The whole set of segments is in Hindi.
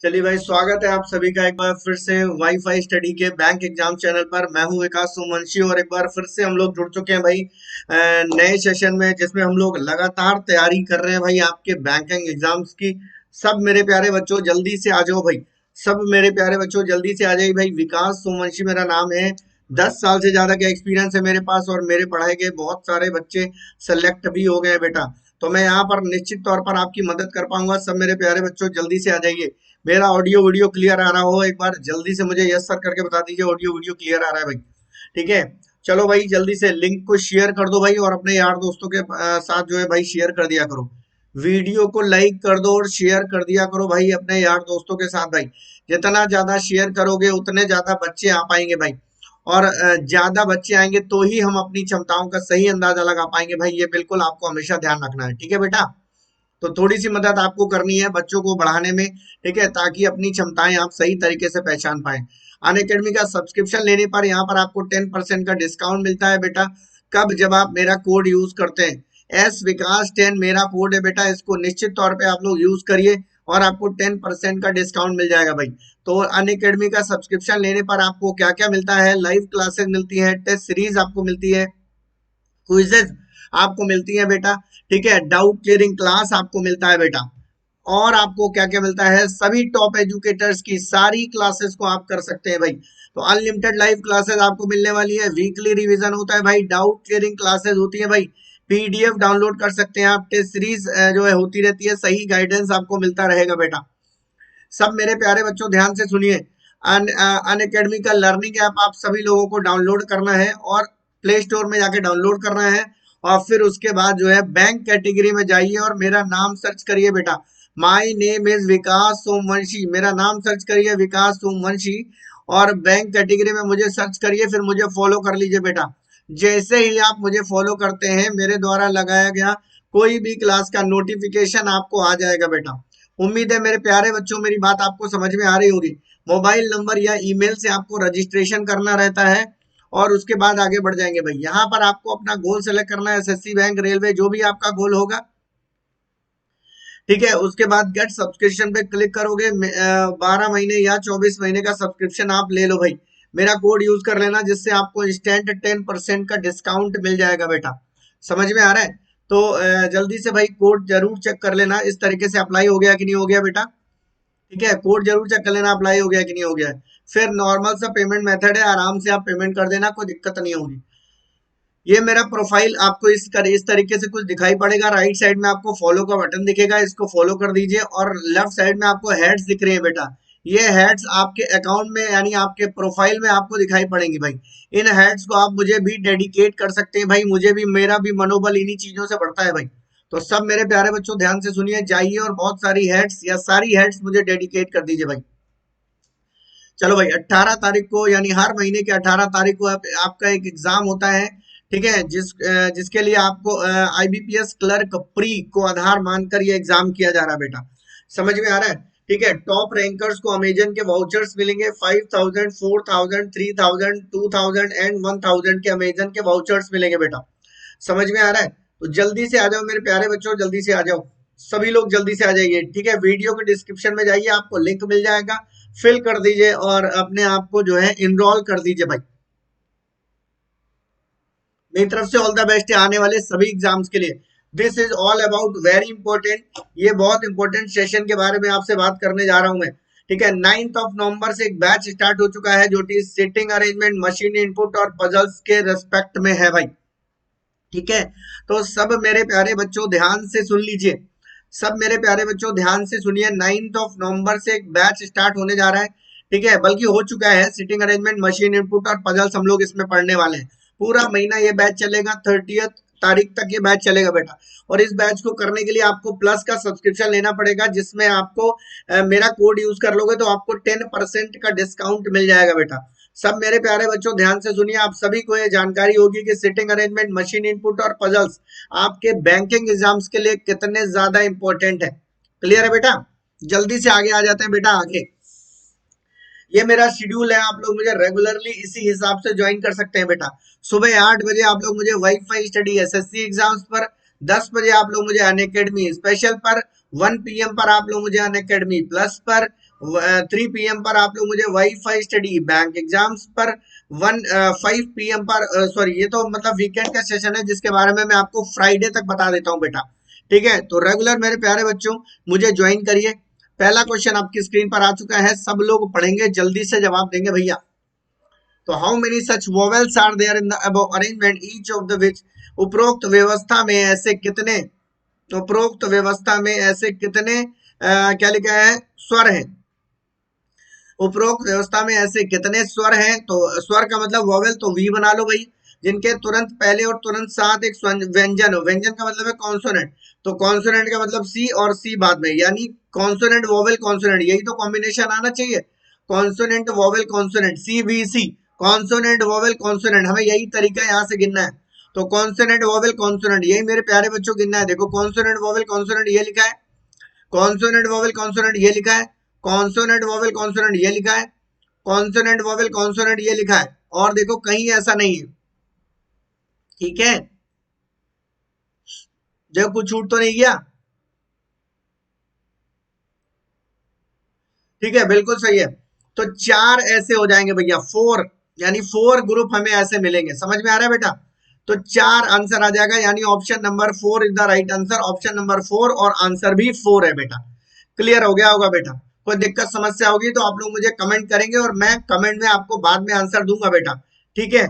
चलिए भाई, स्वागत है आप सभी का एक बार फिर से वाईफाई स्टडी के बैंक एग्जाम चैनल पर। मैं हूं विकास सोमवंशी और एक बार फिर से हम लोग जुड़ चुके हैं भाई नए सेशन में, जिसमें हम लोग लगातार तैयारी कर रहे हैं भाई आपके बैंकिंग एग्जाम्स की। सब मेरे प्यारे बच्चों जल्दी से आ जाओ भाई। सब मेरे प्यारे बच्चों जल्दी से आ जाइए भाई। विकास सोमवंशी मेरा नाम है। 10 साल से ज्यादा का एक्सपीरियंस है मेरे पास और मेरे पढ़ाए गए बहुत सारे बच्चे सेलेक्ट भी हो गए बेटा। तो मैं यहाँ पर निश्चित तौर पर आपकी मदद कर पाऊंगा। सब मेरे प्यारे बच्चों जल्दी से आ जाइए। मेरा ऑडियो वीडियो क्लियर आ रहा हो, एक बार जल्दी से मुझे यस सर करके बता दीजिए ऑडियो वीडियो क्लियर आ रहा है भाई। ठीक है। चलो भाई, जल्दी से लिंक को शेयर कर दो भाई और अपने यार दोस्तों के साथ जो है भाई शेयर कर दिया करो। वीडियो को लाइक कर दो और शेयर कर दिया करो भाई अपने यार दोस्तों के साथ भाई। जितना ज्यादा शेयर करोगे उतने ज्यादा बच्चे आ पाएंगे भाई। और ज्यादा बच्चे आएंगे तो ही हम अपनी क्षमताओं का सही अंदाजा लगा पाएंगे भाई। ये बिल्कुल आपको हमेशा ध्यान रखना है, ठीक है बेटा। तो थोड़ी सी मदद आपको करनी है बच्चों को बढ़ाने में, ठीक है, ताकि अपनी क्षमताएं आप सही तरीके से पहचान पाए। अनअकैडमी का सब्सक्रिप्शन लेने पर यहाँ पर आपको 10% का डिस्काउंट मिलता है बेटा। कब? जब आप मेरा कोड यूज करते हैं। एस विकास 10 मेरा कोड है बेटा। इसको निश्चित तौर पे आप लोग यूज करिए और आपको 10% का डिस्काउंट मिल जाएगा भाई। तो अनअकैडमी का सब्सक्रिप्शन लेने पर आपको क्या क्या मिलता है? लाइव क्लासेस मिलती है, टेस्ट सीरीज आपको मिलती है, क्विजेज आपको मिलती है बेटा, ठीक है, डाउट क्लियरिंग क्लास आपको मिलता है बेटा। और आपको क्या क्या मिलता है? सभी टॉप एजुकेटर्स की सारी क्लासेस को आप कर सकते हैं भाई। तो अनलिमिटेड लाइव क्लासेस आपको मिलने वाली है, वीकली रिवीजन होता है भाई, डाउट क्लियरिंग क्लासेस होती है भाई, पीडीएफ डाउनलोड कर सकते हैं आप, टेस्ट सीरीज जो है होती रहती है, सही गाइडेंस आपको मिलता रहेगा बेटा। सब मेरे प्यारे बच्चों ध्यान से सुनिए। अन अकेडमी का लर्निंग ऐप आप सभी लोगों को डाउनलोड करना है और प्ले स्टोर में जाके डाउनलोड करना है। और फिर उसके बाद जो है बैंक कैटेगरी में जाइए और मेरा नाम सर्च करिए बेटा। माई नेम इज विकास सोमवंशी, मेरा नाम सर्च करिए विकास सोमवंशी। और बैंक कैटेगरी में मुझे सर्च करिए, फिर मुझे फॉलो कर लीजिए बेटा। जैसे ही आप मुझे फॉलो करते हैं, मेरे द्वारा लगाया गया कोई भी क्लास का नोटिफिकेशन आपको आ जाएगा बेटा। उम्मीद है मेरे प्यारे बच्चों मेरी बात आपको समझ में आ रही होगी। मोबाइल नंबर या ईमेल से आपको रजिस्ट्रेशन करना रहता है और उसके बाद आगे बढ़ जाएंगे भाई। यहाँ पर आपको अपना गोल सेलेक्ट करना है, एसएससी, बैंक, रेलवे, जो भी आपका गोल होगा, ठीक है। उसके बाद गेट सब्सक्रिप्शन पे क्लिक करोगे। 12 महीने या 24 महीने का सब्सक्रिप्शन आप ले लो भाई। मेरा कोड यूज कर लेना, जिससे आपको इंस्टेंट 10% का डिस्काउंट मिल जाएगा बेटा। समझ में आ रहा है? तो जल्दी से भाई कोड जरूर चेक कर लेना, इस तरीके से अप्लाई हो गया कि नहीं हो गया बेटा। ठीक है, कोड जरूर चेक कर लेना अप्लाई हो गया कि नहीं हो गया है। फिर नॉर्मल सा पेमेंट मेथड है, आराम से आप पेमेंट कर देना, कोई दिक्कत नहीं होगी। ये मेरा प्रोफाइल आपको इस तरीके से कुछ दिखाई पड़ेगा। राइट साइड में आपको फॉलो का बटन दिखेगा, इसको फॉलो कर दीजिए। और लेफ्ट साइड में आपको हेड्स दिख रहे हैं बेटा। ये हेड्स आपके अकाउंट में यानी आपके प्रोफाइल में आपको दिखाई पड़ेंगी भाई। इन हेड्स को आप मुझे भी डेडिकेट कर सकते हैं भाई। मुझे भी, मेरा भी मनोबल इन्हीं चीजों से बढ़ता है भाई। तो सब मेरे प्यारे बच्चों ध्यान से सुनिए, जाइए और बहुत सारी हेड्स या सारी हेड्स मुझे डेडिकेट कर दीजिए भाई। चलो भाई, 18 तारीख को यानी हर महीने के 18 तारीख को आपका एक एग्जाम होता है, ठीक है, जिसके लिए आपको आईबीपीएस क्लर्क प्री को आधार मानकर ये एग्जाम किया जा रहा है बेटा। समझ में आ रहा है? ठीक है। टॉप रैंकर्स को अमेजन के वाउचर्स मिलेंगे, 5000, 4000, 3000, 2000 एंड 1000 के अमेजन के वाउचर्स मिलेंगे बेटा। समझ में आ रहा है? तो जल्दी से आ जाओ मेरे प्यारे बच्चों, जल्दी से आ जाओ। सभी लोग जल्दी से आ जाइए, ठीक है। वीडियो के डिस्क्रिप्शन में जाइए, आपको लिंक मिल जाएगा, फिल कर दीजिए और अपने आप को जो है इनरोल कर दीजिए भाई। मेरी तरफ से ऑल द बेस्ट है आने वाले सभी एग्जाम्स के लिए। This is all about very important, ये बहुत इंपॉर्टेंट सेशन के बारे में आपसे बात करने जा रहा हूं मैं, ठीक है। 9 नवंबर से एक बैच स्टार्ट हो चुका है, जो कि सिटिंग अरेंजमेंट, मशीन इनपुट और पजल्स के रेस्पेक्ट में है भाई। ठीक है। तो सब मेरे प्यारे बच्चों ध्यान से सुन लीजिए। सब मेरे प्यारे बच्चों ध्यान से सुनिए। 9 नवंबर से एक बैच स्टार्ट होने जा रहा है, ठीक है, बल्कि हो चुका है। सिटिंग अरेंजमेंट, मशीन इनपुट और पजल्स हम लोग इसमें पढ़ने वाले हैं। पूरा महीना ये बैच चलेगा, 30 तारीख तक ये बैच चलेगा बेटा। और इस बैच को करने के लिए आपको प्लस का सब्सक्रिप्शन लेना पड़ेगा, जिसमें आपको मेरा कोड यूज कर लोगे तो आपको 10% का डिस्काउंट मिल जाएगा बेटा। सब मेरे प्यारे बच्चों ध्यान से सुनिए। आप सभी को ये जानकारी होगी कि सिटिंग अरेंजमेंट, मशीन इनपुट और पजल्स आपके बैंकिंग एग्जाम्स के लिए कितने ज्यादा इंपॉर्टेंट है। क्लियर है बेटा? जल्दी से आगे आ जाते हैं बेटा। आगे ये मेरा शेड्यूल है, आप लोग मुझे रेगुलरली इसी हिसाब से ज्वाइन कर सकते हैं बेटा। सुबह 8 बजे आप लोग मुझे वाईफाई स्टडी एसएससी एग्जाम्स पर, 10 बजे आप लोग मुझे अनअकैडमी स्पेशल पर, 1 PM पर आप लोग मुझे अनअकैडमी प्लस पर, 3 PM पर आप लोग मुझे वाईफाई स्टडी बैंक एग्जाम्स पर 5 PM पर सॉरी, ये तो मतलब वीकेंड का सेशन है जिसके बारे में मैं आपको फ्राइडे तक बता देता हूँ बेटा। ठीक है, तो रेगुलर मेरे प्यारे बच्चों मुझे ज्वाइन करिए। पहला क्वेश्चन आपकी स्क्रीन पर आ चुका है, सब लोग पढ़ेंगे, जल्दी से जवाब देंगे भैया। तो how many such vowels are there in the above arrangement each of the which, उपरोक्त व्यवस्था में ऐसे कितने, उपरोक्त व्यवस्था में ऐसे कितने क्या लिखा है, स्वर हैं। उपरोक्त व्यवस्था में ऐसे कितने स्वर हैं, तो स्वर का मतलब वोवेल, तो वी बना लो भाई, जिनके तुरंत पहले और तुरंत साथ एक व्यंजन हो। व्यंजन का मतलब है कॉन्सोनेंट, तो कॉन्सोनेंट का मतलब सी और सी बाद में, यानी कॉन्सोनेंट वोवेल कॉन्सोनेंट, यही तो कॉम्बिनेशन आना चाहिए। Consonant vowel consonant, C B C, consonant vowel consonant, हमें यही तरीका यहाँ से गिनना है। तो कॉन्सोनेंट वोवेल कॉन्सोनेंट, यही मेरे प्यारे बच्चों गिनना है। देखो कॉन्सोनेंट वोवेल कॉन्सोनेंट ये लिखा है, कॉन्सोनेंट वोवेल कॉन्सोनेंट ये लिखा है, कॉन्सोनेंट वोवेल कॉन्सोनेंट ये लिखा है, कॉन्सोनेंट वोवेल कॉन्सोनेंट ये लिखा है, और देखो कहीं ऐसा नहीं है। ठीक है, जो कुछ छूट तो नहीं गया। ठीक है, बिल्कुल सही है। तो चार ऐसे हो जाएंगे भैया, फोर, यानी फोर ग्रुप हमें ऐसे मिलेंगे। समझ में आ रहा है बेटा? तो चार आंसर आ जाएगा, यानी option number 4 is the right answer. Option number 4 और आंसर भी 4 है बेटा। क्लियर हो गया होगा बेटा? कोई दिक्कत समस्या होगी तो आप लोग मुझे कमेंट करेंगे और मैं कमेंट में आपको बाद में आंसर दूंगा बेटा। ठीक है,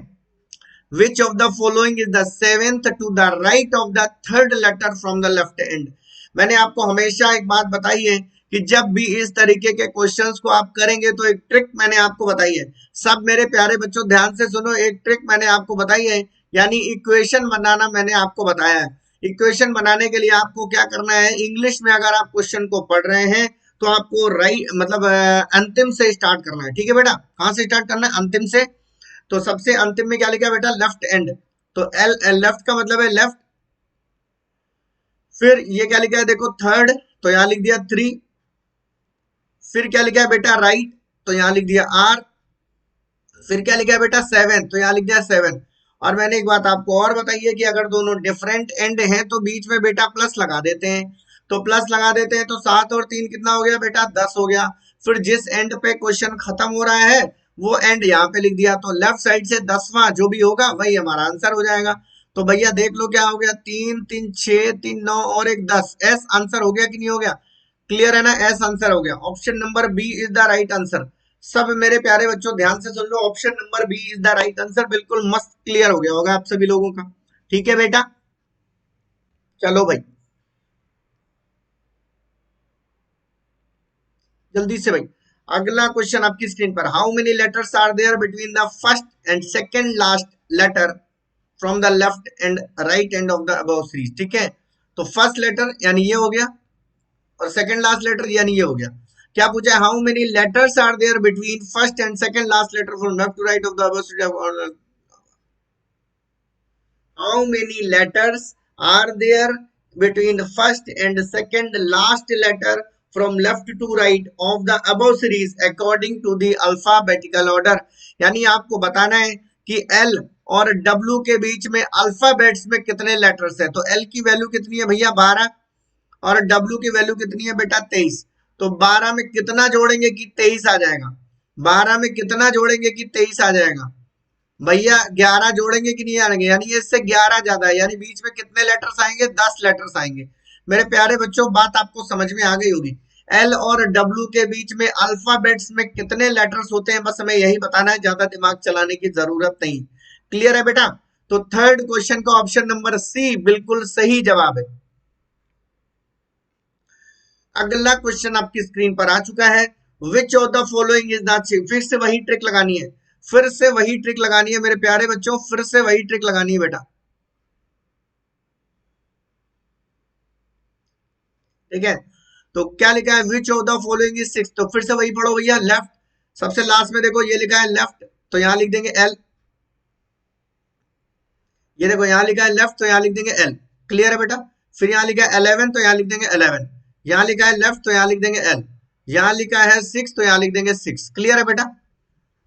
which of the following is the seventh to the right of the third letter from the left end। मैंने आपको हमेशा एक बात बताई है कि जब भी इस तरीके के क्वेश्चंस को आप करेंगे तो एक ट्रिक मैंने आपको बताई है। सब मेरे प्यारे बच्चों ध्यान से सुनो, एक ट्रिक मैंने आपको बताई है, यानी इक्वेशन बनाना मैंने आपको बताया है। इक्वेशन बनाने के लिए आपको क्या करना है, इंग्लिश में अगर आप क्वेश्चन को पढ़ रहे हैं तो आपको राइट मतलब अंतिम से स्टार्ट करना है। ठीक है बेटा, कहां से स्टार्ट करना है, अंतिम से। तो सबसे अंतिम में क्या लिखा है बेटा, लेफ्ट एंड, तो एल, लेफ्ट का मतलब है लेफ्ट। फिर ये क्या लिखा है, देखो थर्ड, तो यहां लिख दिया 3। फिर क्या लिखा है बेटा, राइट, तो यहां लिख दिया आर। फिर क्या लिखा है बेटा, 7, तो यहां लिख दिया 7। और मैंने एक बात आपको और बताई है कि अगर दोनों डिफरेंट एंड हैं तो बीच में बेटा प्लस लगा देते हैं। तो प्लस लगा देते हैं तो 7 और 3 कितना हो गया बेटा, 10 हो गया। फिर जिस एंड पे क्वेश्चन खत्म हो रहा है वो एंड यहाँ पे लिख दिया, तो लेफ्ट साइड से 10वां जो भी होगा वही हमारा आंसर हो जाएगा। तो भैया देख लो क्या हो गया, 3 3 6 3 9 और एक 10, एस आंसर हो गया कि नहीं हो गया? क्लियर है ना, एस आंसर हो गया। Option number B is the right answer. सब मेरे प्यारे बच्चों ध्यान से सुन लो, option number B is the right answer. बिल्कुल मस्त क्लियर हो गया होगा आप सभी लोगों का। ठीक है बेटा, चलो भाई जल्दी से भाई, अगला क्वेश्चन आपकी स्क्रीन पर, how many letters are there between the first and second last letter from the left and right end of the above series. ठीक है, तो फर्स्ट लेटर यानी ये हो गया, और सेकंड लास्ट लेटर यानी ये हो गया। क्या पूछा है, how many letters are there between first and second last letter from left to right of the above series. how many letters are there between the first and second last letter from left to right of the above series according to the alphabetical order। यानी आपको बताना है कि L और W के बीच में अल्फाबेट्स में कितने लेटर्स है। तो L की वैल्यू कितनी है भैया, 12, और W की वैल्यू कितनी है बेटा, 23। तो 12 में कितना जोड़ेंगे कि 23 आ जाएगा, 12 में कितना जोड़ेंगे कि 23 आ जाएगा भैया, 11 जोड़ेंगे कि नहीं आएंगे, यानी इससे 11 ज्यादा है, यानी बीच में कितने लेटर्स आएंगे, 10 लेटर्स आएंगे। मेरे प्यारे बच्चों बात आपको समझ में आ गई होगी। एल और डब्ल्यू के बीच में अल्फाबेट्स में कितने लेटर्स होते हैं, बस हमें यही बताना है, ज्यादा दिमाग चलाने की जरूरत नहीं। क्लियर है बेटा? तो थर्ड क्वेश्चन का ऑप्शन नंबर सी बिल्कुल सही जवाब है। अगला क्वेश्चन आपकी स्क्रीन पर आ चुका है, which of the following is the, फिर से वही ट्रिक लगानी है, फिर से वही ट्रिक लगानी है मेरे प्यारे बच्चों, फिर से वही ट्रिक लगानी है बेटा। ठीक है, तो क्या लिखा है, which of the following is six, तो फिर से वही पढ़ो भैया, लेफ्ट, सबसे लास्ट में देखो ये लिखा है लेफ्ट, तो यहां लिख देंगे एल। ये देखो यहां लिखा है लेफ्ट, तो यहां लिख देंगे एल। क्लियर है बेटा? फिर यहाँ लिखा है 11, तो यहाँ लिख देंगे 11। यहाँ लिखा है लेफ्ट, तो यहाँ लिख देंगे एल। यहाँ लिखा है 6, तो यहाँ लिख देंगे 6। क्लियर है बेटा?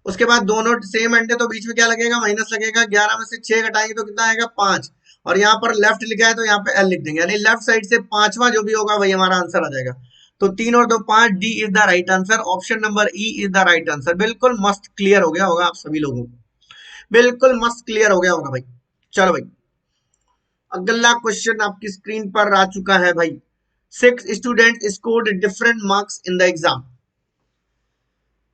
उसके बाद दोनों सेम एंड है तो बीच में क्या लगेगा, माइनस लगेगा। 11 में से 6 घटाएंगे तो कितना आएगा, 5। और यहाँ पर लेफ्ट लिखा है तो यहाँ पे एल लिख देंगे, यानी लेफ्ट साइड से पांचवा जो भी होगा वही हमारा आंसर आ जाएगा। तो 3 और 2 5, D is the right answer, option number E is the right answer. बिल्कुल मस्त क्लियर हो गया होगा आप सभी लोगों को, बिल्कुल मस्त क्लियर हो गया होगा भाई। चलो भाई, अगला क्वेश्चन आपकी स्क्रीन पर आ चुका है भाई। 6 student scored different marks in the exam.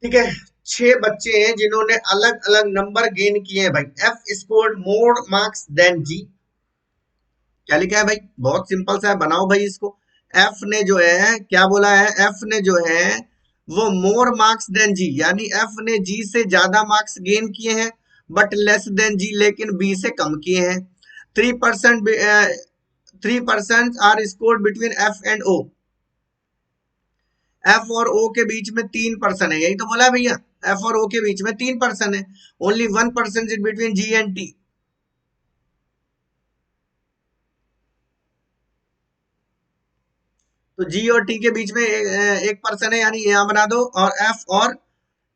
ठीक है, 6 बच्चे हैं जिन्होंने अलग अलग नंबर गेन किए हैं भाई। F scored more marks than G. क्या लिखा है भाई, बहुत सिंपल सा है, बनाओ भाई इसको। एफ ने जो है क्या बोला है, एफ ने जो है वो मोर मार्क्स देन जी, यानी एफ ने जी से ज्यादा मार्क्स गेन किए हैं, बट लेस देन जी, लेकिन बी से कम किए हैं। 3% 3% are scored between F and O. F और ओ के बीच में 3% है, यही तो बोला है भैया, एफ और ओ के बीच में 3% है। Only 1% is between G and T. तो जी और टी के बीच में 1% है, यानी यहाँ बना दो, और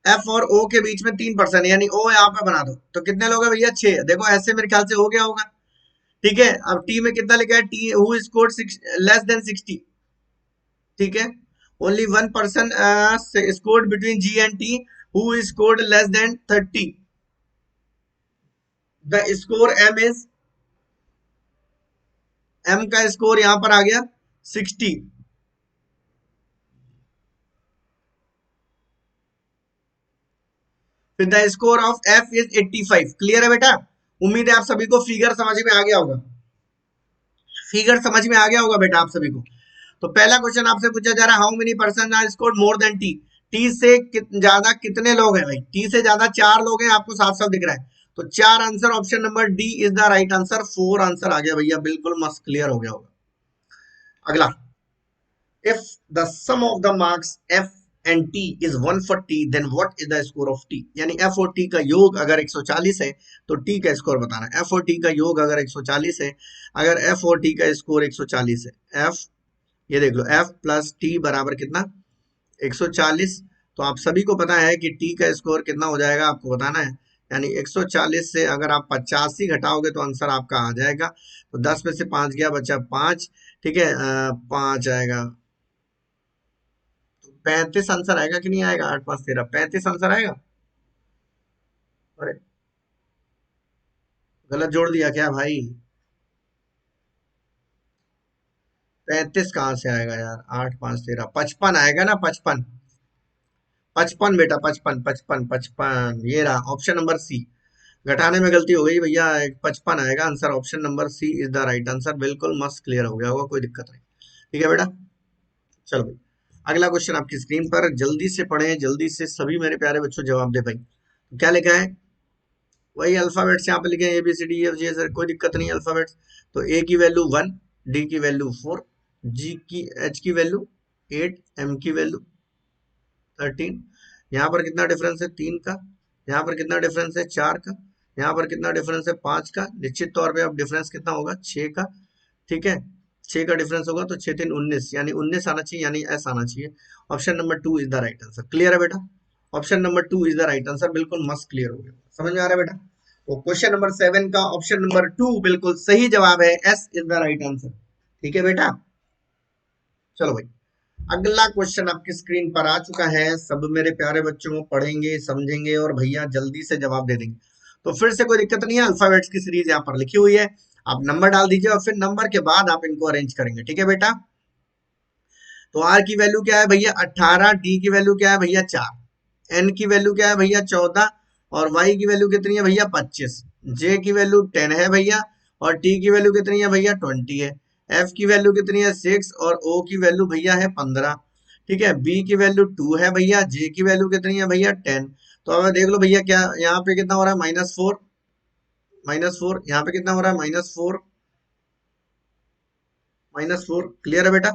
एफ और ओ के बीच में 3% है, यानी ओ यहाँ पे बना दो। तो कितने लोग हैं भैया, 6। देखो ऐसे मेरे ख्याल से हो गया होगा। ठीक है, अब टी में कितना लिखा है, T who scored less than 60। ठीक है, only 1% scored between G and T, who scored less than 30। The score M is, M का स्कोर यहां पर आ गया 60। फिर the score of F is 85। Clear है बेटा, उम्मीद है आप सभी को फिगर समझ में आ गया होगा, फिगर समझ में आ गया होगा बेटा आप सभी को। तो पहला क्वेश्चन आपसे पूछा जा रहा है, how many person are scored more than T. T से ज्यादा कितने लोग हैं भाई, टी से ज्यादा 4 लोग हैं, आपको साफ साफ दिख रहा है। तो 4 answer, option number D is the right answer. 4 answer आ गया भैया, बिल्कुल मस्त क्लियर हो गया होगा। अगला, if the sum of the marks f and t is 140, then what is the score of t। यानी f और t का योग अगर 140 है तो t का स्कोर बताना है। f और t का योग अगर 140 है, अगर f और t का स्कोर 140 है, f ये देख लो, f प्लस t बराबर कितना, 140। तो आप सभी को पता है कि t का स्कोर कितना हो जाएगा, आपको बताना है। यानी 140 से अगर आप 85 घटाओगे तो आंसर आपका आ जाएगा। तो 10 में से 5 गया, बचा 5। ठीक है, 5 आएगा, 35 आंसर आएगा कि नहीं आएगा, 8 5 13, 35 आंसर आएगा। अरे गलत जोड़ दिया क्या भाई, 35 कहाँ से आएगा यार, 8 5 13, 55 आएगा ना, 55। 55 बेटा, 55 55 55, ये रहा ऑप्शन नंबर सी। घटाने में गलती हो गई भैया, 55 आएगा answer, option number C is the right answer. बिल्कुल मस्त क्लियर हो गया होगा, कोई दिक्कत नहीं। ठीक है बेटा, चलो भाई, अगला क्वेश्चन आपकी स्क्रीन पर, जल्दी से पढ़ें, जल्दी से सभी मेरे प्यारे बच्चों जवाब दे भाई। तो क्या लिखा है, वही अल्फाबेट्स यहाँ पे लिखे हैं, ABCD EF G सर, कोई दिक्कत नहीं अल्फाबेट्स। तो ए की वैल्यू 1, डी की वैल्यू 4, एच की वैल्यू 8, एम की वैल्यू 13। यहाँ पर कितना डिफरेंस है, 3 का। यहाँ पर कितना डिफरेंस है, 4 का। यहाँ पर कितना डिफरेंस है, 5 का। निश्चित तौर पे अब डिफरेंस कितना होगा, 6 का। ठीक है, 6 का डिफरेंस होगा, तो 6 3 19, यानी 19 आना चाहिए, यानी एस आना चाहिए। Option number 2 is the right answer. Clear है बेटा, option number 2 is the right answer, बिल्कुल मस्त क्लियर हो गया, समझ में आ रहा है बेटा। तो क्वेश्चन नंबर 7 का ऑप्शन नंबर 2 बिल्कुल सही जवाब है, S is the right answer. ठीक है बेटा, चलो भाई, अगला क्वेश्चन आपकी स्क्रीन पर आ चुका है। सब मेरे प्यारे बच्चों पढ़ेंगे, समझेंगे और भैया जल्दी से जवाब दे देंगे। तो फिर से कोई दिक्कत नहीं है, अल्फाबेट्स की सीरीज यहाँ पर लिखी हुई है, आप नंबर डाल दीजिए और फिर नंबर के बाद आप इनको अरेंज करेंगे। ठीक है बेटा, तो आर की वैल्यू क्या है भैया 18, डी की वैल्यू क्या है भैया 4, एन की वैल्यू क्या है भैया 14, और वाई की वैल्यू कितनी है भैया 25, जे की वैल्यू 10 है भैया, और टी की वैल्यू कितनी है भैया 20 है, एफ की वैल्यू कितनी है 6, और ओ की वैल्यू भैया है 15। ठीक है, बी की वैल्यू 2 है भैया, जे की वैल्यू कितनी है भैया 10। तो अब देख लो भैया, क्या यहाँ पे कितना हो रहा है, -4, -4, यहाँ पे कितना हो रहा है, -4, -4। क्लियर है बेटा,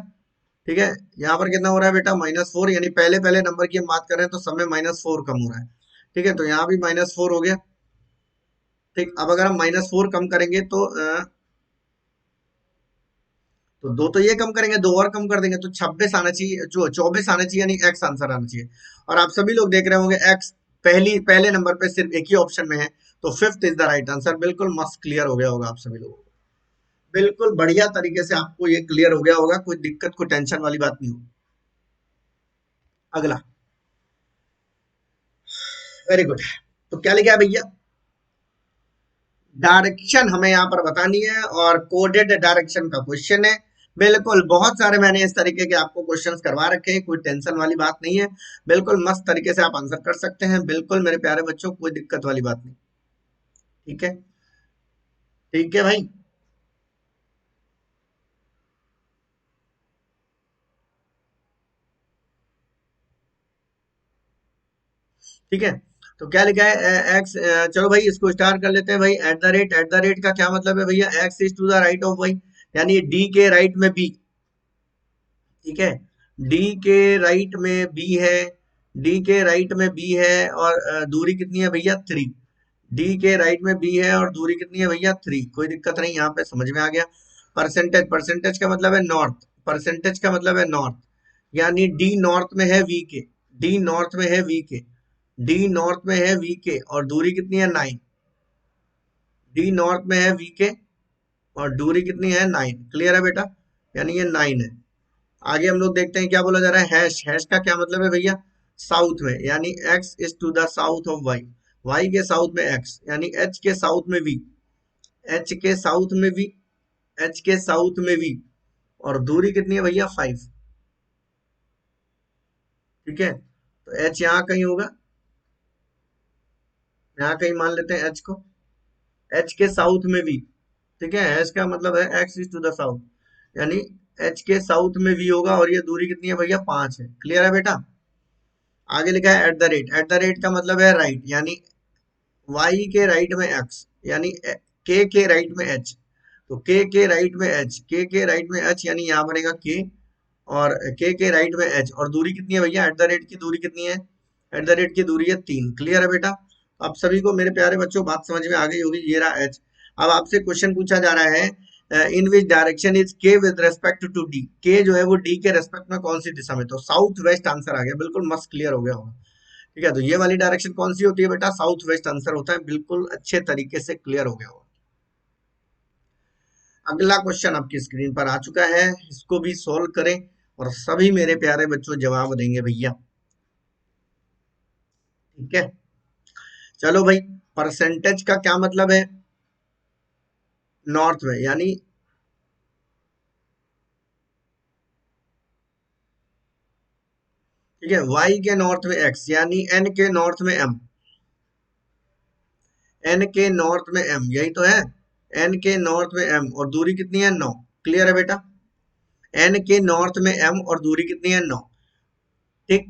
ठीक है, यहाँ पर कितना हो रहा है बेटा, -4, यानी पहले पहले नंबर की हम बात कर रहे हैं तो सब में -4 कम हो रहा है। ठीक है, तो यहाँ भी -4 हो गया। ठीक, अब अगर हम -4 कम करेंगे तो दो तो ये कम करेंगे, दो और कम कर देंगे तो 26 आना चाहिए, जो 24 आना चाहिए, यानी एक्स आंसर आना चाहिए। और आप सभी लोग देख रहे होंगे एक्स पहले नंबर पे सिर्फ एक ही ऑप्शन में है, तो fifth is the right answer. बिल्कुल मस्त क्लियर हो गया होगा आप सभी लोगों को, बिल्कुल बढ़िया तरीके से आपको ये क्लियर हो गया होगा, कोई दिक्कत कोई टेंशन वाली बात नहीं होगी। अगला, वेरी गुड। तो क्या लिखा है भैया, डायरेक्शन हमें यहाँ पर बतानी है और कोडेड डायरेक्शन का क्वेश्चन है। बिल्कुल, बहुत सारे मैंने इस तरीके के आपको क्वेश्चंस करवा रखे हैं, कोई टेंशन वाली बात नहीं है। बिल्कुल मस्त तरीके से आप आंसर कर सकते हैं, बिल्कुल मेरे प्यारे बच्चों, कोई दिक्कत वाली बात नहीं। ठीक है, ठीक है भाई। ठीक है, तो क्या लिखा है, एक्स, चलो भाई इसको स्टार कर लेते हैं भाई। एट द रेट का क्या मतलब है भैया, X is to the right of Y, यानी डी के राइट में बी। ठीक है, डी के राइट में बी है, डी के राइट में बी है, और दूरी कितनी है भैया, 3। डी के राइट में बी है और दूरी कितनी है भैया, 3। कोई दिक्कत नहीं, यहाँ पे समझ में आ गया। परसेंटेज, परसेंटेज का मतलब है नॉर्थ, परसेंटेज का मतलब है नॉर्थ, यानी डी नॉर्थ में है वी के, डी नॉर्थ में है वी के, डी नॉर्थ में है वी के, और दूरी कितनी है, 9। डी नॉर्थ में है वी के और दूरी कितनी है, 9। क्लियर है बेटा, यानी ये 9 है। आगे हम लोग देखते हैं क्या बोला जा रहा है, हैश, हैश का क्या मतलब है भैया, साउथ में, यानी X is to the south of Y, Y के साउथ में एक्स, यानी एच के साउथ में वी, एच के साउथ में वी, एच के साउथ में वी, और दूरी कितनी है भैया, 5। ठीक है, तो एच यहाँ कहीं होगा, यहाँ कहीं मान लेते हैं एच को, एच के साउथ में वी। ठीक है, एच का मतलब है X is to the south, यानी एच के साउथ में वी होगा, और ये दूरी कितनी है भैया, 5 है। क्लियर है बेटा। आगे लिखा है eight the rate, eight the rate का मतलब है राइट, यानी वाई के राइट में एक्स, यानी के राइट में एच, तो के राइट में एच, के राइट में एच, यानी यहाँ बनेगा के, और के राइट में एच, और दूरी कितनी है भैया, एट द रेट की दूरी कितनी है, एट द रेट की दूरी है 3। क्लियर है बेटा। आप सभी को मेरे प्यारे बच्चों बात समझ में आ गई होगी, ये रहा एच। अब आपसे क्वेश्चन पूछा जा रहा है, इन विच डायरेक्शन इज के विद रेस्पेक्ट टू डी, के जो है वो डी के रेस्पेक्ट में कौन सी दिशा में, तो साउथ वेस्ट आंसर आ गया, बिल्कुल मस्त क्लियर हो गया होगा। ठीक है, तो ये वाली डायरेक्शन कौन सी होती है बेटा, साउथ वेस्ट आंसर होता है, बिल्कुल अच्छे तरीके से क्लियर हो गया होगा। अगला क्वेश्चन आपकी स्क्रीन पर आ चुका है, इसको भी सोल्व करें और सभी मेरे प्यारे बच्चों जवाब देंगे भैया। ठीक है, चलो भाई, परसेंटेज का क्या मतलब है, नॉर्थ में, यानी ठीक है, वाई के नॉर्थ में एक्स, यानी एन के नॉर्थ में एम, एन के नॉर्थ में एम, यही तो है, एन के नॉर्थ में एम, और दूरी कितनी है, 9। क्लियर है बेटा, एन के नॉर्थ में एम और दूरी कितनी है, 9। ठीक,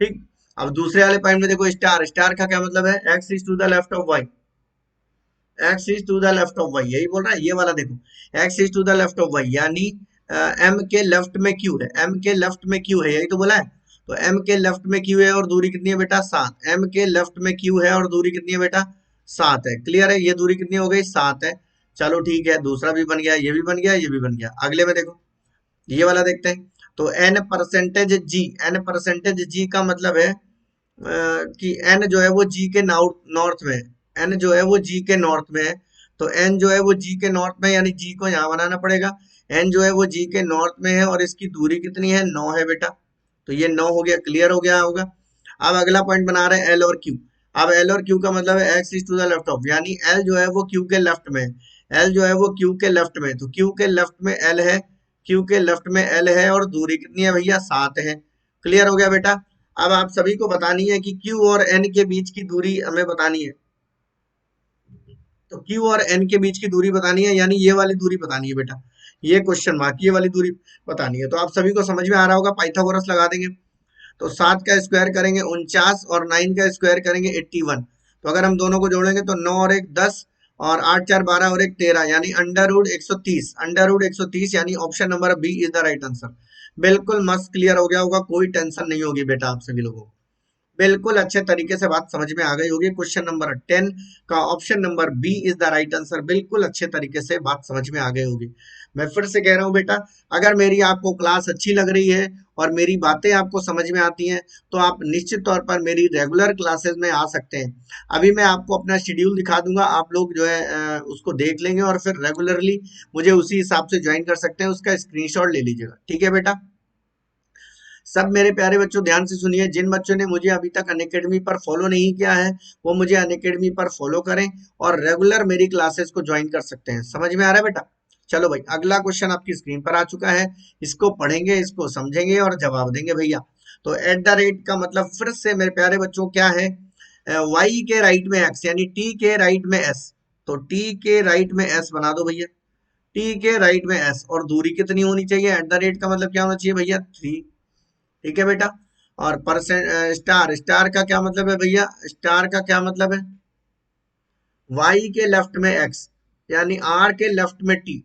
ठीक। अब दूसरे वाले पॉइंट में देखो, स्टार, स्टार का क्या मतलब है, X is to the left of Y, X is to the left of Y, यही बोल रहा है, ये वाला देखो, X is to the left of Y, यानी एम के लेफ्ट में क्यू है, एम के लेफ्ट में क्यू है, यही तो बोला है। तो एम के लेफ्ट में क्यू है और दूरी कितनी है बेटा, 7। एम के लेफ्ट में क्यू है और दूरी कितनी है बेटा, 7 है। क्लियर है, ये दूरी कितनी हो गई, 7 है। चलो ठीक है, दूसरा भी बन गया, ये भी बन गया, ये भी बन गया। अगले में देखो, ये वाला देखते हैं। तो एन परसेंटेज जी, एन परसेंटेज जी का मतलब है कि एन जो है वो जी के नॉर्थ में है, एन जो है वो जी के नॉर्थ में है। तो एन जो है वो जी के नॉर्थ में, यानी जी को यहाँ बनाना पड़ेगा। एन जो है वो जी के नॉर्थ में है और इसकी दूरी कितनी है, 9 है बेटा। तो ये 9 हो गया, क्लियर हो गया होगा। अब अगला पॉइंट बना रहे हैं एल और क्यू। अब एल और क्यू का मतलब है X is to the left of, यानी एल जो है वो क्यू के लेफ्ट में है, एल जो है वो क्यू के लेफ्ट में, तो क्यू के लेफ्ट में एल है, क्यू के लेफ्ट में एल है, और दूरी कितनी है भैया, 7 है। क्लियर हो गया बेटा। अब आप सभी को बतानी है कि क्यू और एन के बीच की दूरी हमें बतानी है। तो क्यू और एन के बीच की दूरी बतानी है, यानी ये वाली दूरी बतानी है बेटा, ये क्वेश्चन मार्क, ये वाली दूरी बतानी है। तो आप सभी को समझ में आ रहा होगा, पाइथागोरस लगा देंगे। तो 7 का स्क्वायर करेंगे 49, और 9 का स्क्वायर करेंगे 81। तो अगर हम दोनों को जोड़ेंगे तो 9 और 1 10, और 8 4 12 और 1 13, यानी अंडर रूट 130, अंडर रूट 130, यानी option number B is the right answer. बिल्कुल मस्त क्लियर हो गया होगा, कोई टेंशन नहीं होगी बेटा आप सभी लोगों को। बिल्कुल अच्छे तरीके से बात समझ में आ गई होगी। क्वेश्चन नंबर 10 का option number B is the right answer, बिल्कुल अच्छे तरीके से बात समझ में आ गई होगी। मैं फिर से कह रहा हूँ बेटा, अगर मेरी आपको क्लास अच्छी लग रही है और मेरी बातें आपको समझ में आती हैं तो आप निश्चित तौर पर मेरी रेगुलर क्लासेस में आ सकते हैं। अभी मैं आपको अपना शेड्यूल दिखा दूंगा, आप लोग जो है उसको देख लेंगे और फिर रेगुलरली मुझे उसी हिसाब से ज्वाइन कर सकते हैं। उसका स्क्रीनशॉट ले लीजिएगा, ठीक है बेटा। सब मेरे प्यारे बच्चों ध्यान से सुनिए, जिन बच्चों ने मुझे अभी तक अनअकैडमी पर फॉलो नहीं किया है वो मुझे अनअकैडमी पर फॉलो करें और रेगुलर मेरी क्लासेस को ज्वाइन कर सकते हैं। समझ में आ रहा है बेटा? चलो भाई, अगला क्वेश्चन आपकी स्क्रीन पर आ चुका है, इसको पढ़ेंगे, इसको समझेंगे और जवाब देंगे भैया। तो एट द रेट का मतलब फिर से मेरे प्यारे बच्चों क्या है? वाई के राइट में एक्स यानी टी के राइट में एस, तो टी के राइट में एस बना दो भैया, टी के राइट में एस, और दूरी कितनी होनी चाहिए? एट द रेट का मतलब क्या होना चाहिए भैया? 3। ठीक है बेटा। और परसेंट स्टार, स्टार का क्या मतलब है भैया? स्टार का क्या मतलब है? वाई के लेफ्ट में एक्स यानी आर के लेफ्ट में टी,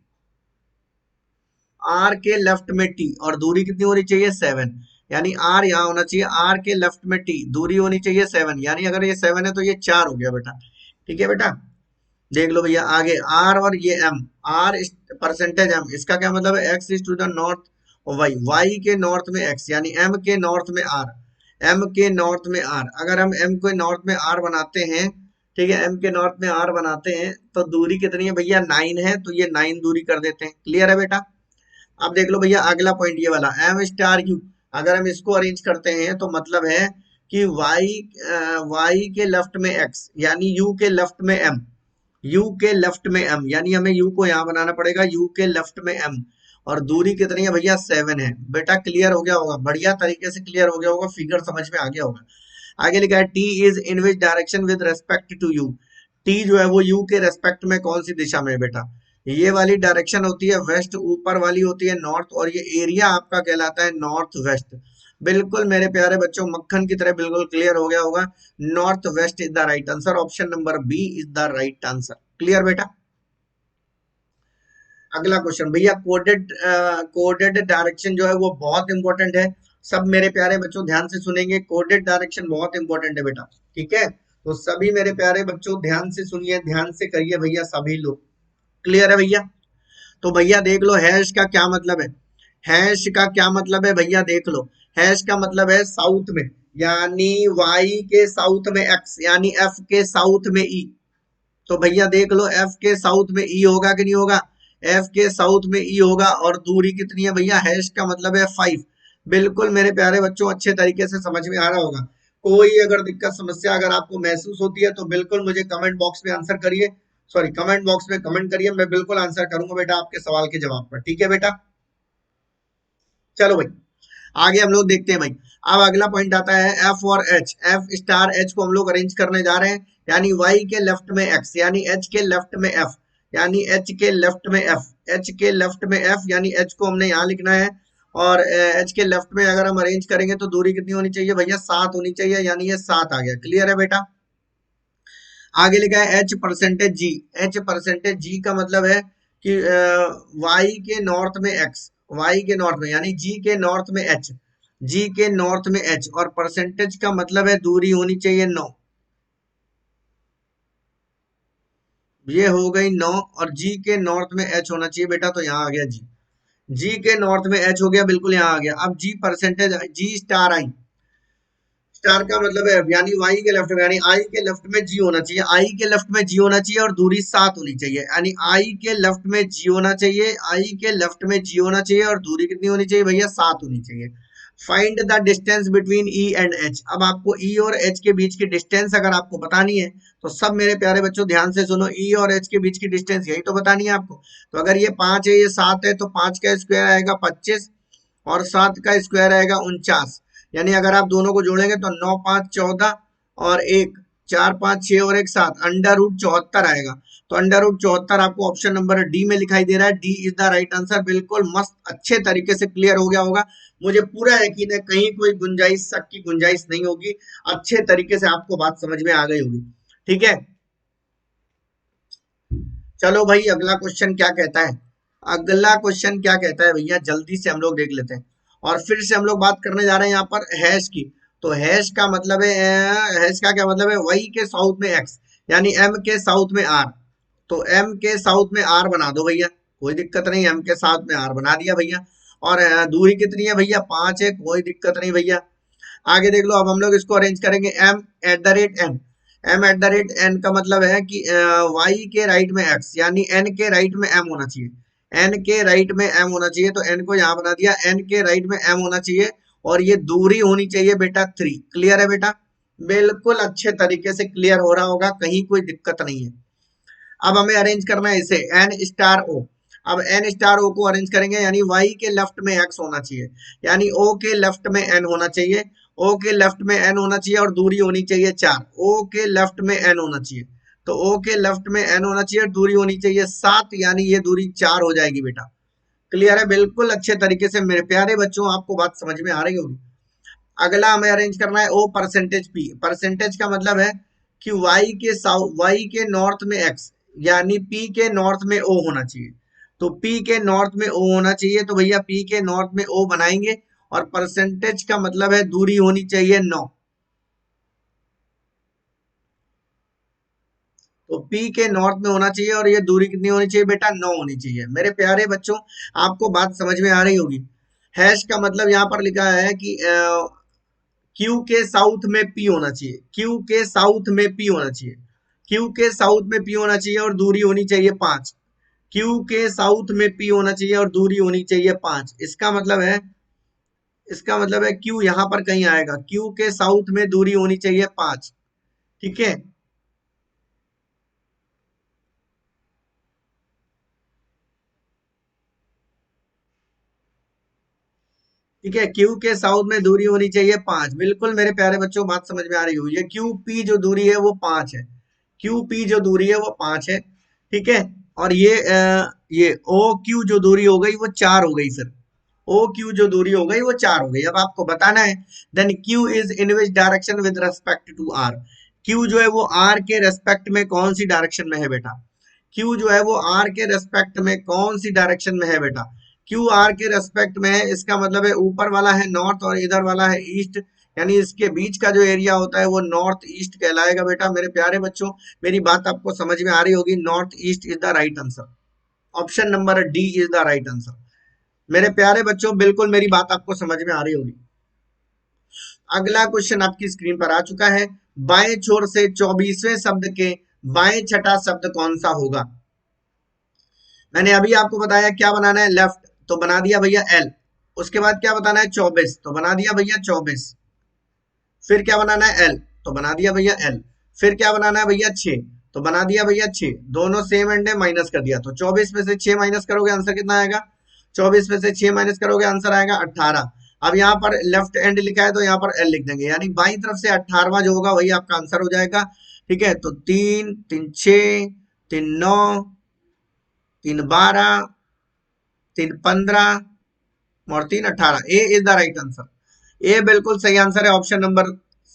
आर के लेफ्ट में टी, और दूरी कितनी होनी चाहिए? 7। यानी आर यहाँ होना चाहिए, आर के लेफ्ट में टी, दूरी होनी चाहिए 7, यानी अगर ये 7 है तो ये 4 हो गया बेटा। ठीक है बेटा, देख लो भैया आगे आर और ये एम, आर परसेंटेज एम, इसका क्या मतलब है? X is to the north और वाई, वाई के नॉर्थ में एक्स यानी एम के नॉर्थ में आर, एम के नॉर्थ में आर। अगर हम एम के नॉर्थ में आर बनाते हैं, ठीक है, एम के नॉर्थ में आर बनाते हैं तो दूरी कितनी है भैया? 9 है, तो ये 9 दूरी कर देते हैं। क्लियर है बेटा? अब देख लो भैया अगला पॉइंट ये वाला एम स्टार यू, अगर हम इसको अरेंज करते हैं तो मतलब है कि वाई के लेफ्ट में एक्स यानी यू के लेफ्ट में एम, यू के लेफ्ट में एम, यानी हमें यू को यहाँ बनाना पड़ेगा, यू के लेफ्ट में एम, और दूरी कितनी है भैया? 7 है। बेटा क्लियर हो गया होगा, बढ़िया तरीके से क्लियर हो गया होगा, फिगर समझ में आ गया होगा। आगे लिखा है T is in which direction with respect to you, T जो है वो यू के रेस्पेक्ट में कौन सी दिशा में है बेटा? ये वाली डायरेक्शन होती है वेस्ट, ऊपर वाली होती है नॉर्थ, और ये एरिया आपका कहलाता है नॉर्थ वेस्ट। बिल्कुल मेरे प्यारे बच्चों मक्खन की तरह बिल्कुल क्लियर हो गया होगा। North west is the right answer, option number B is the right answer. Clear बेटा? अगला क्वेश्चन भैया, कोडेड डायरेक्शन जो है वो बहुत इंपॉर्टेंट है। सब मेरे प्यारे बच्चों ध्यान से सुनेंगे, कोडेड डायरेक्शन बहुत इंपॉर्टेंट है बेटा। ठीक है, तो सभी मेरे प्यारे बच्चों ध्यान से सुनिए, ध्यान से करिए भैया सभी लोग। क्लियर है भैया? तो भैया देख लो हैश का क्या मतलब है, हैश का क्या मतलब है भैया देख लो। हैश का मतलब है साउथ में, यानी वाई के साउथ में एक्स यानी एफ के साउथ में ई। तो भैया देख लो एफ के साउथ में ई होगा कि नहीं होगा? एफ के साउथ में ई होगा, और दूरी कितनी है भैया? हैश का मतलब है 5। बिल्कुल मेरे प्यारे बच्चों अच्छे तरीके से समझ में आ रहा होगा। कोई अगर दिक्कत समस्या अगर आपको महसूस होती है तो बिल्कुल मुझे कमेंट बॉक्स में आंसर करिए, सॉरी कमेंट बॉक्स में कमेंट करिए, मैं बिल्कुल आंसर करूंगा बेटा आपके सवाल के जवाब पर। ठीक है बेटा? चलो भाई आगे हम लोग देखते हैं भाई। अब अगला पॉइंट आता है एफ और एच, एफ स्टार एच को हम लोग अरेंज करने जा रहे हैं, यानी वाई के लेफ्ट में एक्स यानी एच के लेफ्ट में एफ, यानी एच के लेफ्ट में एफ, एच के लेफ्ट में एफ, यानी एच को हमने यहाँ लिखना है, और एच के लेफ्ट में अगर हम अरेंज करेंगे तो दूरी कितनी होनी चाहिए भैया? 7 होनी चाहिए, यानी ये 7 आ गया। क्लियर है बेटा? आगे लिखा है एच परसेंटेज जी, एच परसेंटेज जी का मतलब है कि वाई के नॉर्थ में एक्स, वाई के नॉर्थ में यानी जी के नॉर्थ में एच, जी के नॉर्थ में एच, और परसेंटेज का मतलब है दूरी होनी चाहिए 9, ये हो गई 9, और जी के नॉर्थ में एच होना चाहिए बेटा, तो यहाँ आ गया जी, जी के नॉर्थ में एच हो गया, बिल्कुल यहाँ आ गया। अब जी परसेंटेज जी स्टार आई, स्टार का मतलब है यानी वाई के लेफ्ट में, यानी आई के लेफ्ट में जी होना चाहिए, आई के लेफ्ट में जी होना चाहिए, और दूरी 7 होनी चाहिए, यानी आई के लेफ्ट में जी होना चाहिए, आई के लेफ्ट में जी होना चाहिए, और दूरी कितनी होनी चाहिए भैया? 7 होनी चाहिए। Find the distance between E and H, अब आपको ई और एच के बीच की डिस्टेंस अगर आपको बतानी है तो सब मेरे प्यारे बच्चों ध्यान से सुनो, ई और एच के बीच की डिस्टेंस यही तो बतानी है आपको। तो अगर ये 5 है ये 7 है, तो 5 का स्क्वायर आएगा 25, और 7 का स्क्वायर आएगा 49, यानी अगर आप दोनों को जोड़ेंगे तो 9 5 14 और 1 4 5 6 और 1 7, अंडर रूट 74 आएगा। तो अंडर रूट 74 आपको ऑप्शन नंबर डी में दिखाई दे रहा है, D is the right answer. बिल्कुल मस्त अच्छे तरीके से क्लियर हो गया होगा, मुझे पूरा यकीन है कहीं कोई गुंजाइश शक की गुंजाइश नहीं होगी, अच्छे तरीके से आपको बात समझ में आ गई होगी। ठीक है, चलो भाई अगला क्वेश्चन क्या कहता है, अगला क्वेश्चन क्या कहता है भैया जल्दी से हम लोग देख लेते हैं। और फिर से हम लोग बात करने जा रहे हैं यहाँ पर हैश की। तो हैश का मतलब है हैश का क्या मतलब है? वाई के साउथ में एक्स यानी एम के साउथ में आर, तो एम के साउथ में आर बना दो भैया, कोई दिक्कत नहीं, एम के साथ में आर बना दिया भैया। और दूरी कितनी है भैया, 5 है, कोई दिक्कत नहीं भैया। आगे देख लो, अब हम लोग इसको अरेंज करेंगे M at the rate N. M at the rate N का मतलब है कि वाई के राइट में एक्स, यानी एन के राइट में एम होना चाहिए। एन के राइट में एम होना चाहिए, तो एन को यहाँ बना दिया, एन के राइट में एम होना चाहिए। और ये दूरी होनी चाहिए बेटा 3। क्लियर है बेटा, बिल्कुल अच्छे तरीके से क्लियर हो रहा होगा, कहीं कोई दिक्कत नहीं है। अब हमें अरेंज करना है इसे एन स्टार ओ। अब एन स्टार ओ को अरेंज करेंगे, यानी वाई के लेफ्ट में एक्स होना चाहिए, यानी ओ के लेफ्ट में एन होना चाहिए। ओ के लेफ्ट में एन होना चाहिए और दूरी होनी चाहिए 4। ओ के लेफ्ट में एन होना चाहिए, तो ओ के लेफ्ट में एन होना चाहिए और दूरी होनी चाहिए 7, यानी ये दूरी 4 हो जाएगी बेटा। क्लियर है, बिल्कुल अच्छे तरीके से मेरे प्यारे बच्चों, आपको बात समझ में आ रही होगी। अगला हमें अरेंज करना है ओ परसेंटेज पी। परसेंटेज का मतलब है कि वाई के नॉर्थ में एक्स, यानी पी के नॉर्थ में ओ होना चाहिए। तो पी के नॉर्थ में ओ होना चाहिए, तो भैया पी के नॉर्थ में ओ बनाएंगे। और परसेंटेज का मतलब है दूरी होनी चाहिए 9। तो पी के नॉर्थ में होना चाहिए, और ये दूरी कितनी होनी चाहिए बेटा, 9 होनी चाहिए। मेरे प्यारे बच्चों, आपको बात समझ में आ रही होगी। हैश का मतलब यहाँ पर लिखा है कि क्यू के साउथ में पी होना चाहिए, क्यू के साउथ में पी होना चाहिए, क्यू के साउथ में पी होना चाहिए और दूरी होनी चाहिए 5। क्यू के साउथ में पी होना चाहिए और दूरी होनी चाहिए 5। इसका मतलब है क्यू यहां पर कहीं आएगा, क्यू के साउथ में दूरी होनी चाहिए 5। ठीक है, ठीक है, क्यू के साउथ में दूरी होनी चाहिए 5। बिल्कुल मेरे प्यारे बच्चों, बात समझ में आ रही होगी। ये क्यू पी जो दूरी है वो 5 है, क्यू पी जो दूरी है वो 5 है। ठीक है, और ये ओ क्यू जो दूरी हो गई वो 4 हो गई फिर। ओ क्यू जो दूरी हो गई वो 4 हो गई। अब आपको बताना है then Q is in which direction with respect to R. Q जो है वो आर के रेस्पेक्ट में कौन सी डायरेक्शन में है बेटा, क्यू जो है वो आर के रेस्पेक्ट में कौन सी डायरेक्शन में है बेटा। क्यू आर के रेस्पेक्ट में है, इसका मतलब है ऊपर वाला है नॉर्थ और इधर वाला है ईस्ट, यानी इसके बीच का जो एरिया होता है वो नॉर्थ ईस्ट कहलाएगा बेटा। मेरे प्यारे बच्चों, मेरी बात आपको समझ में आ रही होगी। North east is the right answer, option number D is the right answer. मेरे प्यारे बच्चों, बिल्कुल मेरी बात आपको समझ में आ रही होगी। अगला क्वेश्चन आपकी स्क्रीन पर आ चुका है। बाएं छोर से 24वें शब्द के बाएं छठा शब्द कौन सा होगा। मैंने अभी आपको बताया क्या बनाना है, लेफ्ट तो बना दिया भैया एल। उसके बाद क्या बताना है 24, तो बना दिया भैया 24। फिर क्या बनाना है एल, तो बना दिया भैया एल। फिर क्या बनाना है भैया 6, तो बना दिया भैया 6। दोनों सेम एंड है, माइनस कर दिया, तो 24 में से 6 माइनस करोगे आंसर कितना आएगा, 24 में से 6 माइनस करोगे आंसर आएगा 18। अब यहाँ पर लेफ्ट एंड लिखा है तो यहाँ पर एल लिख देंगे, यानी बाई तरफ से 18वां जो होगा वही आपका आंसर हो जाएगा। ठीक है, तो 3 3 6 3 9 3 12 3 15 और 3 18। A is the right answer. A बिल्कुल सही आंसर है, option number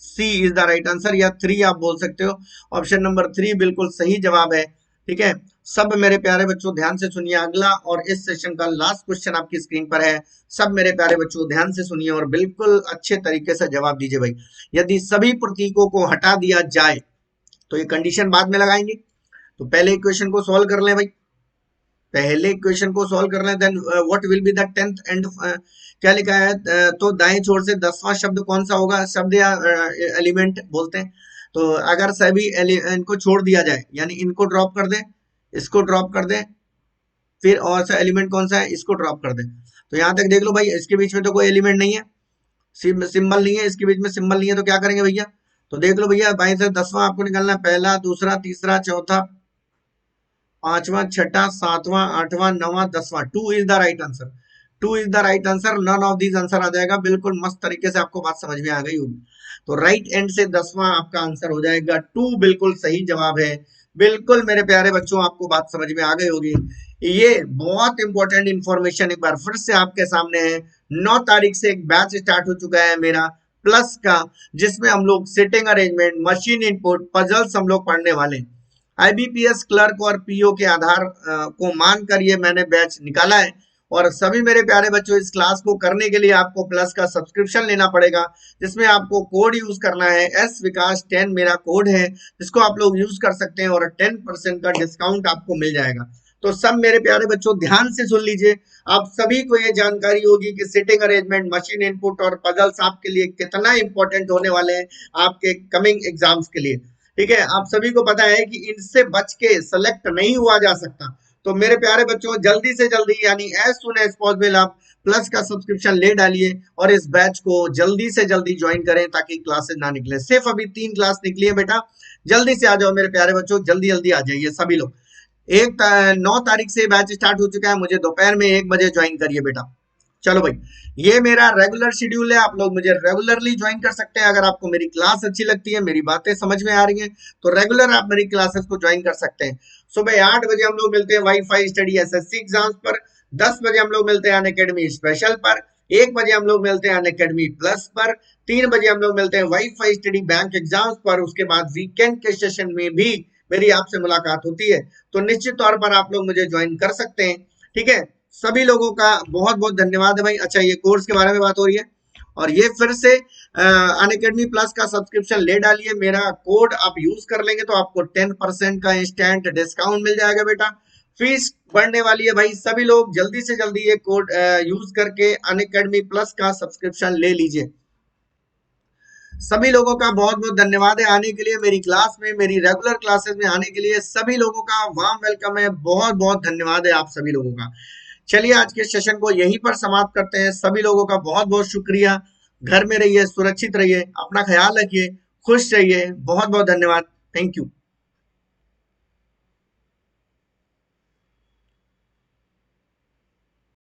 C is the right answer, या 3 आप बोल सकते हो। ऑप्शन नंबर 3 बिल्कुल सही जवाब है। ठीक है, सब मेरे प्यारे बच्चों ध्यान से सुनिए अगला, और इस सेशन का लास्ट क्वेश्चन आपकी स्क्रीन पर है। सब मेरे प्यारे बच्चों ध्यान से सुनिए और बिल्कुल अच्छे तरीके से जवाब दीजिए भाई। यदि सभी प्रतीकों को हटा दिया जाए तो ये कंडीशन बाद में लगाएंगे, तो पहले इक्वेशन को सॉल्व कर लें भाई। पहले इक्वेशन को सॉल्व कर लें, then what will be the 10th and क्या लिखा है, तो दाएं छोर से 10वां शब्द कौन सा होगा, शब्द या एलिमेंट बोलते हैं। तो अगर सभी इनको छोड़ दिया जाए, यानी इनको ड्रॉप कर दें, इसको ड्रॉप कर दें, फिर और सा एलिमेंट कौन सा है, इसको ड्रॉप कर दें। तो यहाँ तक देख लो भाई, इसके बीच में तो कोई एलिमेंट नहीं है, सिंबल नहीं है, इसके बीच में सिंबल नहीं है, तो क्या करेंगे भैया, तो देख लो भैया, बाई से 10वां आपको निकालना है, पहला दूसरा तीसरा चौथा पांचवा छठा सातवां आठवां नौवां 10वां। Two is the right answer, two is the right answer, none of these answer आ जाएगा। बिल्कुल मस्त तरीके से आपको बात समझ में आ गई होगी। तो राइट एंड से 10वां आपका आंसर हो जाएगा, टू बिल्कुल सही जवाब है। बिल्कुल मेरे प्यारे बच्चों, आपको बात समझ में आ गई होगी। ये बहुत इंपॉर्टेंट इंफॉर्मेशन एक बार फिर से आपके सामने है। 9 तारीख से एक बैच स्टार्ट हो चुका है मेरा प्लस का, जिसमें हम लोग sitting arrangement, machine input, puzzles हम लोग पढ़ने वाले हैं। आईबीपीएस क्लर्क और पीओ के आधार को मानकर ये मैंने बैच निकाला है। और सभी मेरे प्यारे बच्चों, इस क्लास को करने के लिए आपको प्लस का सब्सक्रिप्शन लेना पड़ेगा, जिसमें आपको कोड यूज करना है, एस विकास 10 मेरा कोड है, जिसको आप लोग यूज कर सकते हैं और 10% का डिस्काउंट आपको मिल जाएगा। तो सब मेरे प्यारे बच्चों ध्यान से सुन लीजिए। आप सभी को ये जानकारी होगी कि सिटिंग अरेंजमेंट, मशीन इनपुट और पजल्स आपके लिए कितना इंपॉर्टेंट होने वाले हैं आपके कमिंग एग्जाम्स के लिए। ठीक है, आप सभी को पता है कि इनसे बच के सेलेक्ट नहीं हुआ जा सकता। तो मेरे प्यारे बच्चों जल्दी से जल्दी यानी एज सुन एज पॉसिबल आप प्लस का सब्सक्रिप्शन ले डालिए और इस बैच को जल्दी से जल्दी ज्वाइन करें ताकि क्लासेस ना निकले। सिर्फ अभी 3 क्लास निकली है बेटा, जल्दी से आ जाओ मेरे प्यारे बच्चों, जल्दी जल्दी आ जाइए सभी लोग। 9 तारीख से बैच स्टार्ट हो चुका है, मुझे दोपहर में 1 बजे ज्वाइन करिए बेटा। चलो भाई, ये मेरा रेगुलर शेड्यूल है, आप लोग मुझे रेगुलरली ज्वाइन कर सकते हैं। अगर आपको मेरी क्लास अच्छी लगती है, मेरी बातें समझ में आ रही हैं, तो रेगुलर आप मेरी क्लासेस को ज्वाइन कर सकते हैं। सुबह 8 बजे हम लोग मिलते हैं वाईफाई स्टडी एसएससी एग्जाम्स पर, 10 बजे हम लोग मिलते हैं अनअकैडमी स्पेशल पर, 1 बजे हम लोग मिलते हैं अनअकैडमी प्लस पर, 3 बजे हम लोग मिलते हैं वाईफाई स्टडी बैंक एग्जाम्स पर। उसके बाद वीकेंड के सेशन में भी मेरी आपसे मुलाकात होती है, तो निश्चित तौर पर आप लोग मुझे ज्वाइन कर सकते हैं। ठीक है, सभी लोगों का बहुत बहुत धन्यवाद है भाई। अच्छा, ये कोर्स के बारे में बात हो रही है, और ये फिर से अनअकैडमी प्लस का सब्सक्रिप्शन ले डालिए। मेरा कोड आप यूज कर लेंगे तो आपको 10% का इंस्टेंट डिस्काउंट मिल जाएगा बेटा। फीस बढ़ने वाली है भाई, सभी लोग जल्दी से जल्दी ये कोड यूज करके अनअकैडमी प्लस का सब्सक्रिप्शन ले लीजिए। सभी लोगों का बहुत बहुत धन्यवाद है आने के लिए मेरी क्लास में, मेरी रेगुलर क्लासेस में आने के लिए सभी लोगों का वार्म वेलकम है। बहुत बहुत धन्यवाद है आप सभी लोगों का। चलिए आज के सेशन को यहीं पर समाप्त करते हैं। सभी लोगों का बहुत बहुत शुक्रिया। घर में रहिए, सुरक्षित रहिए, अपना ख्याल रखिए, खुश रहिए। बहुत बहुत धन्यवाद। Thank you.